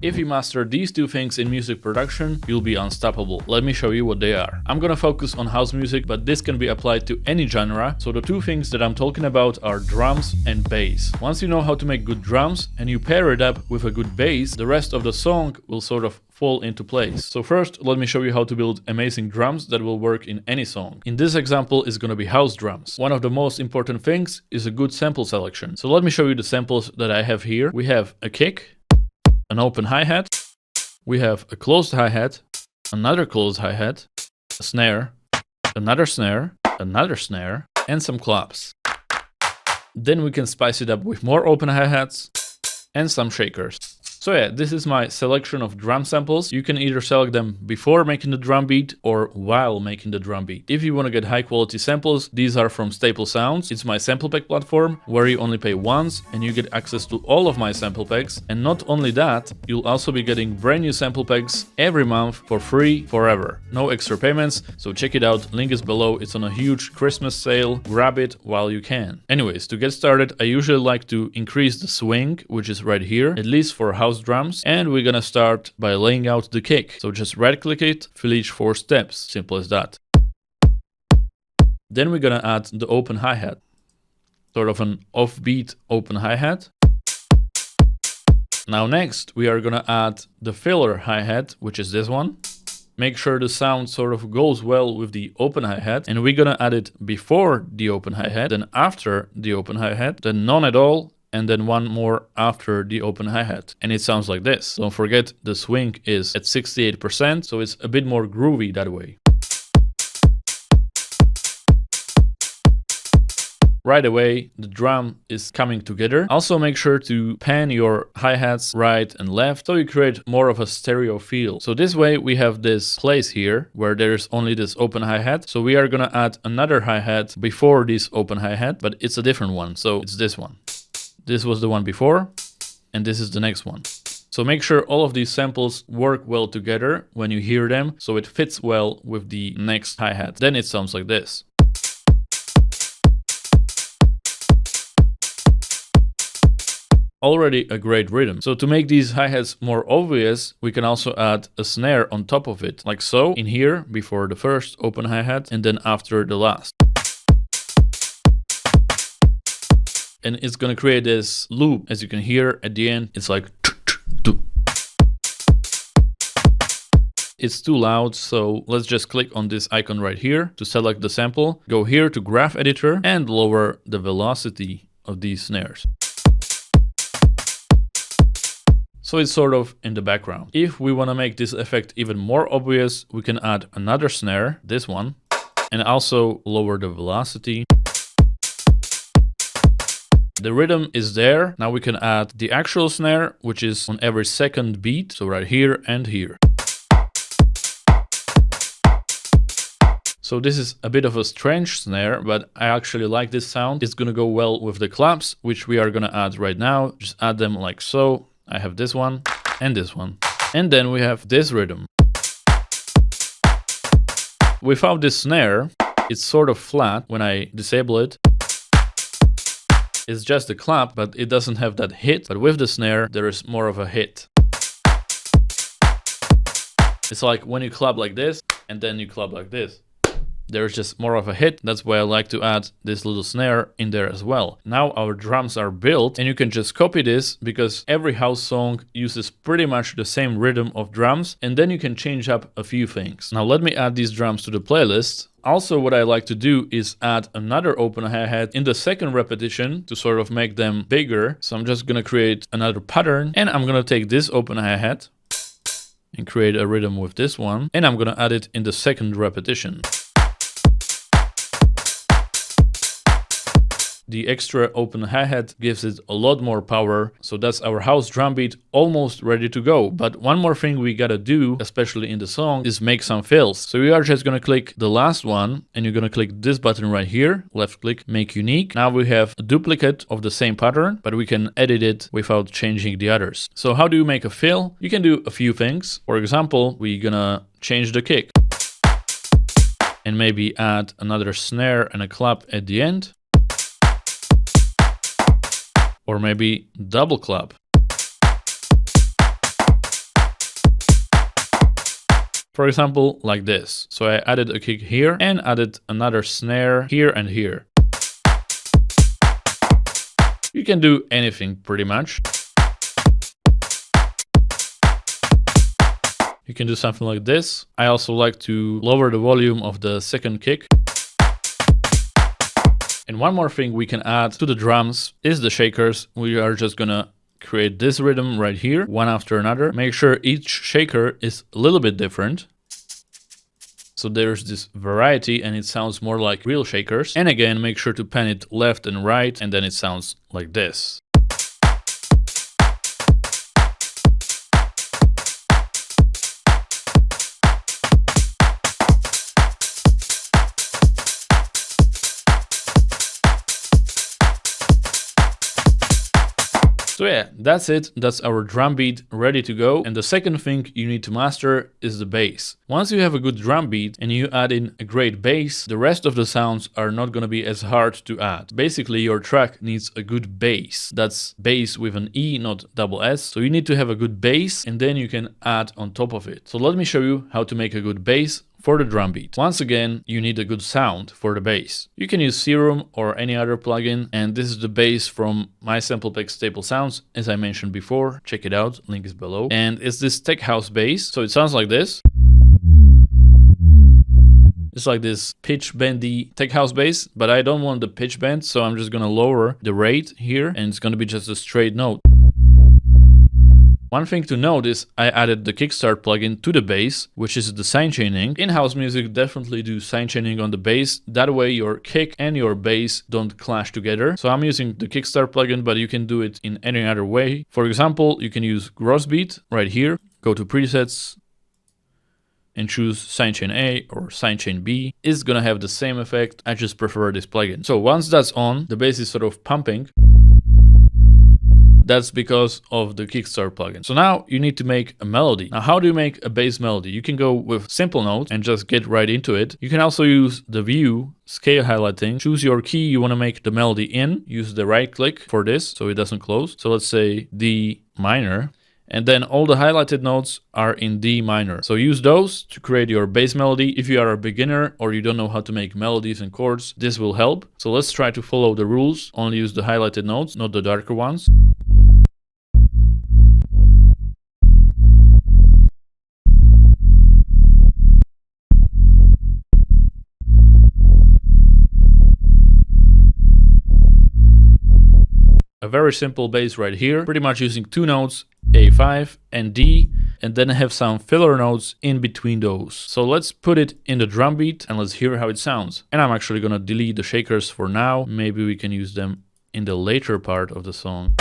If you master these two things in music production, you'll be unstoppable. Let me show you what they are. I'm gonna focus on house music, but this can be applied to any genre. So the two things that I'm talking about are drums and bass. Once you know how to make good drums and you pair it up with a good bass, the rest of the song will sort of fall into place. So first, let me show you how to build amazing drums that will work in any song. In this example, it's gonna be house drums. One of the most important things is a good sample selection. So let me show you the samples that I have here. We have a kick, an open hi-hat, we have a closed hi-hat, another closed hi-hat, a snare, another snare, and some claps. Then we can spice it up with more open hi-hats and some shakers. So yeah, this is my selection of drum samples. You can either select them before making the drum beat or while making the drum beat. If you want to get high quality samples, these are from Staple Sounds. It's my sample pack platform where you only pay once and you get access to all of my sample packs. And not only that, you'll also be getting brand new sample packs every month for free forever. No extra payments, so check it out. Link is below. It's on a huge Christmas sale. Grab it while you can. Anyways, to get started, I usually like to increase the swing, which is right here, at least for house drums, and we're gonna start by laying out the kick. So just right click it, fill each 4 steps, simple as that. Then we're gonna add the open hi-hat, sort of an offbeat open hi-hat. Now next we are gonna add the filler hi-hat, which is this one. Make sure the sound sort of goes well with the open hi-hat, and we're gonna add it before the open hi-hat, then after the open hi-hat, then none at all, and then one more after the open hi-hat. And it sounds like this. Don't forget the swing is at 68%, so it's a bit more groovy that way. Right away, the drum is coming together. Also make sure to pan your hi-hats right and left so you create more of a stereo feel. So this way we have this place here where there's only this open hi-hat. So we are gonna add another hi-hat before this open hi-hat, but it's a different one. So it's this one. This was the one before, and this is the next one. So make sure all of these samples work well together when you hear them, so it fits well with the next hi-hat. Then it sounds like this. Already a great rhythm. So to make these hi-hats more obvious, we can also add a snare on top of it, like so, in here, before the first open hi-hat, and then after the last. And it's gonna create this loop. As you can hear at the end, it's like it's too loud, so let's just click on this icon right here to select the sample. Go here to Graph Editor and lower the velocity of these snares. So it's sort of in the background. If we want to make this effect even more obvious, we can add another snare, this one, and also lower the velocity. The rhythm is there. Now we can add the actual snare, which is on every second beat. So right here and here. So this is a bit of a strange snare, but I actually like this sound. It's gonna go well with the claps, which we are gonna add right now. Just add them like so. I have this one and this one. And then we have this rhythm. Without this snare, it's sort of flat when I disable it. It's just a clap, but it doesn't have that hit. But with the snare, there is more of a hit. It's like when you clap like this, and then you clap like this. There's just more of a hit. That's why I like to add this little snare in there as well. Now our drums are built, and you can just copy this because every house song uses pretty much the same rhythm of drums, and then you can change up a few things. Now let me add these drums to the playlist. Also, what I like to do is add another open hi-hat in the second repetition to sort of make them bigger. So I'm just gonna create another pattern, and I'm gonna take this open hi-hat and create a rhythm with this one, and I'm gonna add it in the second repetition. The extra open hi-hat gives it a lot more power, so that's our house drum beat almost ready to go. But one more thing we gotta do, especially in the song, is make some fills. So we are just gonna click the last one, and you're gonna click this button right here, left click, make unique. Now we have a duplicate of the same pattern, but we can edit it without changing the others. So how do you make a fill? You can do a few things. For example, we're gonna change the kick and maybe add another snare and a clap at the end. Or maybe double clap. For example, like this. So I added a kick here and added another snare here and here. You can do anything pretty much. You can do something like this. I also like to lower the volume of the second kick. And one more thing we can add to the drums is the shakers. We are just gonna create this rhythm right here, one after another. Make sure each shaker is a little bit different. So there's this variety and it sounds more like real shakers. And again, make sure to pan it left and right, and then it sounds like this. So yeah, that's it. That's our drum beat ready to go. And the second thing you need to master is the bass. Once you have a good drum beat and you add in a great bass, the rest of the sounds are not going to be as hard to add. Basically, your track needs a good bass. That's bass with an E, not double S. So you need to have a good bass and then you can add on top of it. So let me show you how to make a good bass for the drum beat. Once again, you need a good sound for the bass. You can use Serum or any other plugin, and this is the bass from my sample pack Staple Sounds, as I mentioned before. Check it out, link is below. And it's this tech house bass, so it sounds like this. It's like this pitch bendy tech house bass, but I don't want the pitch bend, so I'm just gonna lower the rate here, and it's gonna be just a straight note. One thing to note is I added the Kickstart plugin to the bass, which is the sidechaining. In house music, definitely do sidechaining on the bass. That way your kick and your bass don't clash together. So I'm using the Kickstart plugin, but you can do it in any other way. For example, you can use Gross Beat right here. Go to presets and choose sidechain A or sidechain B. It's gonna have the same effect. I just prefer this plugin. So once that's on, the bass is sort of pumping. That's because of the Kickstart plugin. So now you need to make a melody. Now, how do you make a bass melody? You can go with simple notes and just get right into it. You can also use the view scale highlighting. Choose your key you want to make the melody in. Use the right click for this so it doesn't close. So let's say D minor. And then all the highlighted notes are in D minor. So use those to create your bass melody. If you are a beginner or you don't know how to make melodies and chords, this will help. So let's try to follow the rules. Only use the highlighted notes, not the darker ones. A very simple bass right here, pretty much using two notes, A5 and D, and then have some filler notes in between those. So let's put it in the drum beat and let's hear how it sounds. And I'm actually gonna delete the shakers for now. Maybe we can use them in the later part of the song.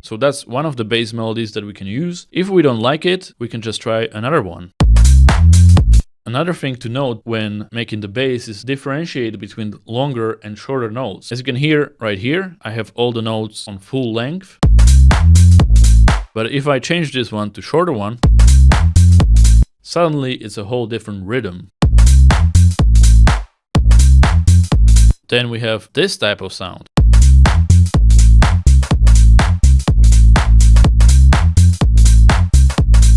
So that's one of the bass melodies that we can use. If we don't like it, we can just try another one. Another thing to note when making the bass is differentiate between longer and shorter notes. As you can hear right here, I have all the notes on full length. But if I change this one to shorter one, suddenly it's a whole different rhythm. Then we have this type of sound.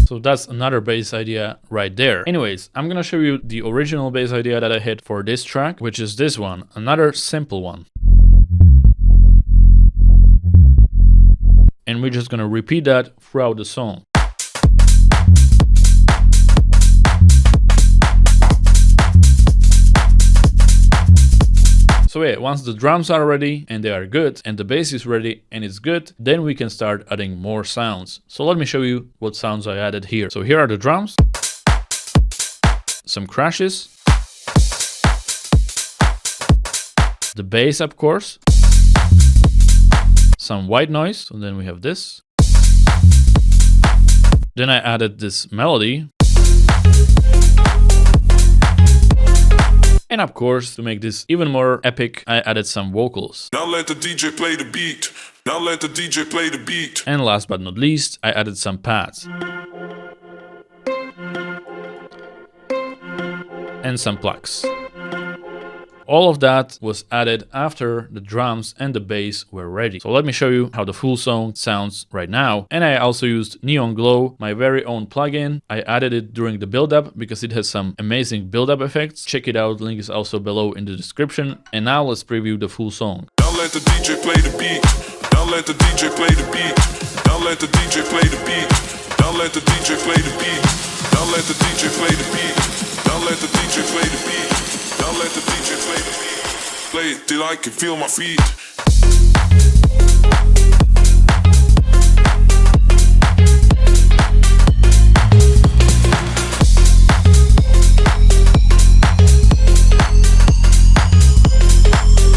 So that's another bass idea right there. Anyways, I'm gonna show you the original bass idea that I had for this track, which is this one, another simple one. And we're just gonna repeat that throughout the song. So yeah, once the drums are ready and they are good and the bass is ready and it's good, then we can start adding more sounds. So let me show you what sounds I added here. So here are the drums, some crashes, the bass of course, some white noise, and then we have this. Then I added this melody. And of course, to make this even more epic, I added some vocals. Now let the DJ play the beat. Now let the DJ play the beat. And last but not least, I added some pads. And some plucks. All of that was added after the drums and the bass were ready. So let me show you how the full song sounds right now. And I also used NeonGlow, my very own plugin. I added it during the build-up because it has some amazing build-up effects. Check it out, link is also below in the description. And now let's preview the full song. Now let the DJ play the beat. Now let the DJ play the beat. Now let the DJ play the beat. Now let the DJ play the beat. Now let the DJ play the beat. Now let the DJ play the beat. Now let the DJ play the beat. Play it till I can feel my feet.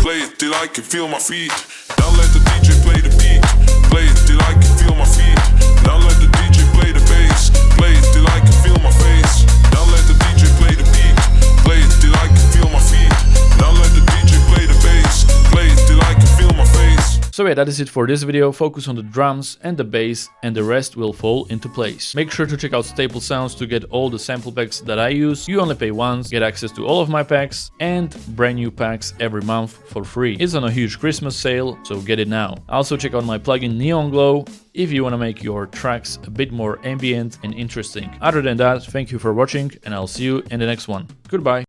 Play it till I can feel my feet. Now let the DJ play the beat. Play it till I can feel my feet. Now let the DJ play the bass. Play it till I can feel my face. Now let the DJ play the beat. Play it till I can feel my feet. Now let the DJ play the bass. Play it till I can feel my face. So yeah, that is it for this video. Focus on the drums and the bass and the rest will fall into place. Make sure to check out Staple Sounds to get all the sample packs that I use. You only pay once, get access to all of my packs and brand new packs every month for free. It's on a huge Christmas sale, so get it now. Also check out my plugin NeonGlow if you want to make your tracks a bit more ambient and interesting. Other than that, thank you for watching and I'll see you in the next one. Goodbye.